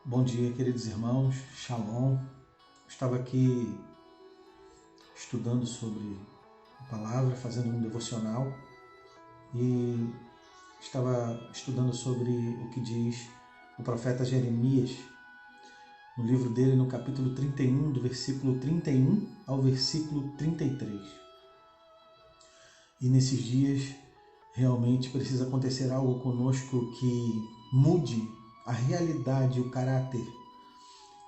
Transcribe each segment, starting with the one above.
Bom dia, queridos irmãos, Shalom. Estava aqui estudando sobre a palavra, fazendo um devocional e estava estudando sobre o que diz o profeta Jeremias no livro dele, no capítulo 31, do versículo 31 ao versículo 33. E nesses dias realmente precisa acontecer algo conosco que mude a realidade, o caráter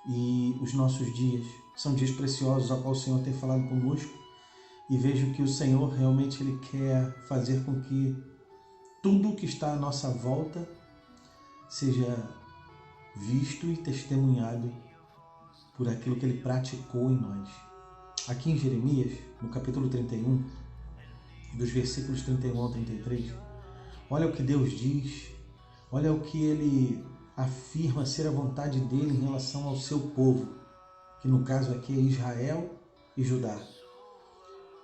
e os nossos dias. São dias preciosos ao qual o Senhor tem falado conosco e vejo que o Senhor realmente Ele quer fazer com que tudo que está à nossa volta seja visto e testemunhado por aquilo que Ele praticou em nós. Aqui em Jeremias, no capítulo 31, dos versículos 31 ao 33, olha o que Deus diz, olha o que Ele afirma ser a vontade dele em relação ao seu povo, que no caso aqui é Israel e Judá.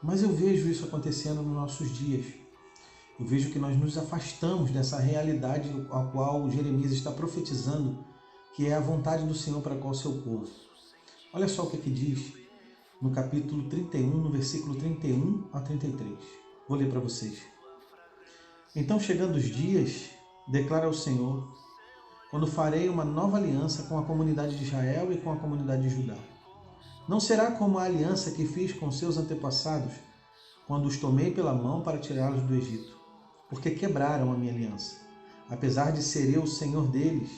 Mas eu vejo isso acontecendo nos nossos dias. Eu vejo que nós nos afastamos dessa realidade a qual Jeremias está profetizando, que é a vontade do Senhor para com o seu povo. Olha só o que diz no capítulo 31, no versículo 31 a 33. Vou ler para vocês. Então, chegando os dias, declara o Senhor, quando farei uma nova aliança com a comunidade de Israel e com a comunidade de Judá. Não será como a aliança que fiz com seus antepassados, quando os tomei pela mão para tirá-los do Egito, porque quebraram a minha aliança, apesar de ser eu o Senhor deles,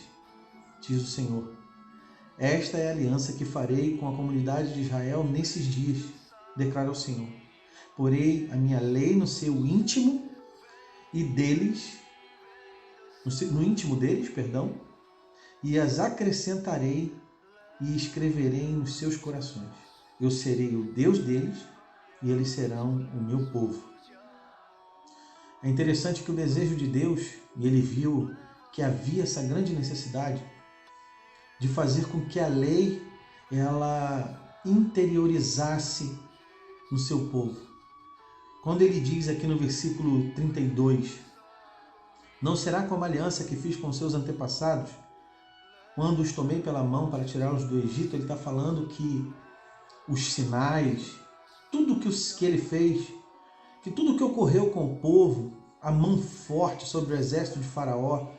diz o Senhor. Esta é a aliança que farei com a comunidade de Israel nesses dias, declara o Senhor. Porei a minha lei no seu íntimo e deles, no íntimo deles, e as acrescentarei e escreverei nos seus corações. Eu serei o Deus deles e eles serão o meu povo. É interessante que o desejo de Deus, e ele viu que havia essa grande necessidade de fazer com que a lei ela interiorizasse no seu povo. Quando ele diz aqui no versículo 32, não será como a aliança que fiz com seus antepassados, quando os tomei pela mão para tirá-los do Egito, ele está falando que os sinais, tudo que ele fez, que tudo que ocorreu com o povo, a mão forte sobre o exército de Faraó,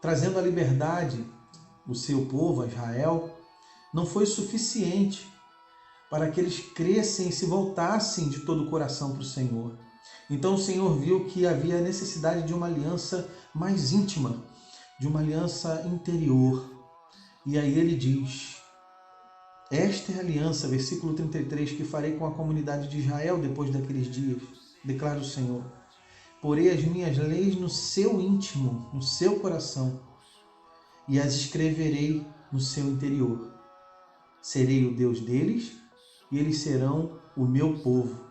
trazendo a liberdade o seu povo, a Israel, não foi suficiente para que eles crescem e se voltassem de todo o coração para o Senhor. Então o Senhor viu que havia necessidade de uma aliança mais íntima, de uma aliança interior. E aí ele diz, esta é a aliança, versículo 33, que farei com a comunidade de Israel depois daqueles dias, declara o Senhor. Porei as minhas leis no seu íntimo, no seu coração, e as escreverei no seu interior. Serei o Deus deles e eles serão o meu povo.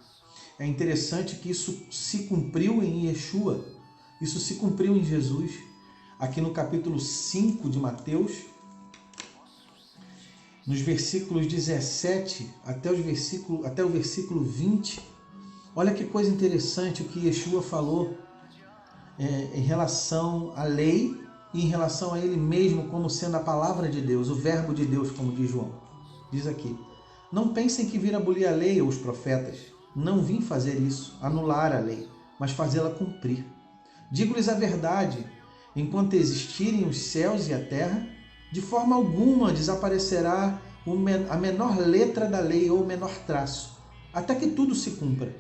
É interessante que isso se cumpriu em Yeshua, isso se cumpriu em Jesus. Aqui no capítulo 5 de Mateus, nos versículos 17 até o versículo 20, olha que coisa interessante o que Yeshua falou em relação à lei e em relação a ele mesmo como sendo a palavra de Deus, o verbo de Deus, como diz João. Diz aqui, não pensem que vim abolir a lei ou os profetas. Não vim fazer isso, anular a lei, mas fazê-la cumprir. Digo-lhes a verdade, enquanto existirem os céus e a terra, de forma alguma desaparecerá a menor letra da lei ou o menor traço, até que tudo se cumpra.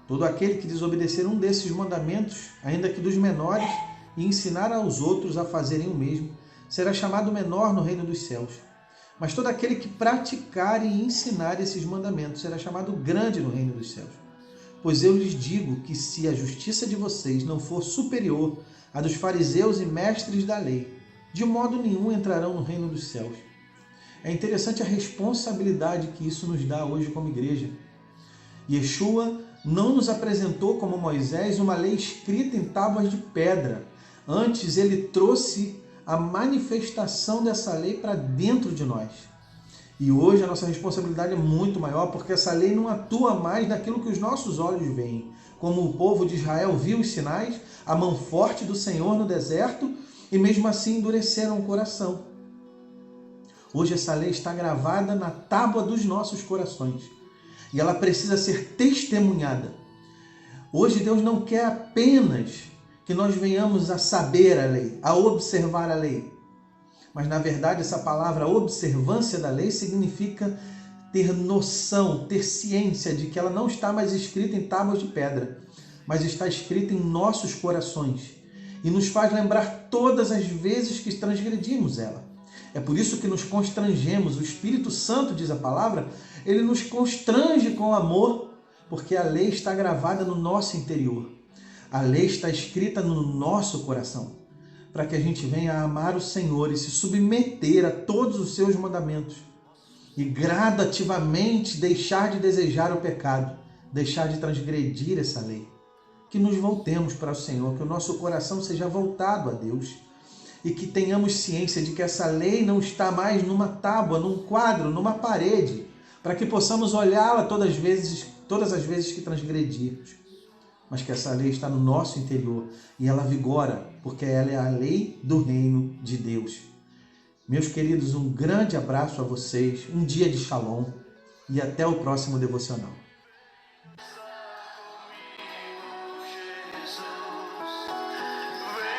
Todo aquele que desobedecer um desses mandamentos, ainda que dos menores, e ensinar aos outros a fazerem o mesmo, será chamado menor no reino dos céus. Mas todo aquele que praticar e ensinar esses mandamentos será chamado grande no reino dos céus. Pois eu lhes digo que se a justiça de vocês não for superior à dos fariseus e mestres da lei, de modo nenhum entrarão no reino dos céus. É interessante a responsabilidade que isso nos dá hoje como igreja. Yeshua não nos apresentou como Moisés uma lei escrita em tábuas de pedra. Antes, ele trouxe a manifestação dessa lei para dentro de nós. E hoje a nossa responsabilidade é muito maior, porque essa lei não atua mais naquilo que os nossos olhos veem. Como o povo de Israel viu os sinais, a mão forte do Senhor no deserto, e mesmo assim endureceram o coração. Hoje essa lei está gravada na tábua dos nossos corações e ela precisa ser testemunhada. Hoje Deus não quer apenas que nós venhamos a saber a lei, a observar a lei. Mas na verdade essa palavra observância da lei significa ter noção, ter ciência de que ela não está mais escrita em tábuas de pedra, mas está escrita em nossos corações e nos faz lembrar todas as vezes que transgredimos ela. É por isso que nos constrangemos. O Espírito Santo, diz a palavra, ele nos constrange com amor, porque a lei está gravada no nosso interior. A lei está escrita no nosso coração, para que a gente venha a amar o Senhor e se submeter a todos os seus mandamentos e gradativamente deixar de desejar o pecado, deixar de transgredir essa lei. Que nos voltemos para o Senhor, que o nosso coração seja voltado a Deus e que tenhamos ciência de que essa lei não está mais numa tábua, num quadro, numa parede, para que possamos olhá-la todas as vezes que transgredirmos. Mas que essa lei está no nosso interior e ela vigora, porque ela é a lei do reino de Deus. Meus queridos, um grande abraço a vocês, um dia de Shalom e até o próximo devocional.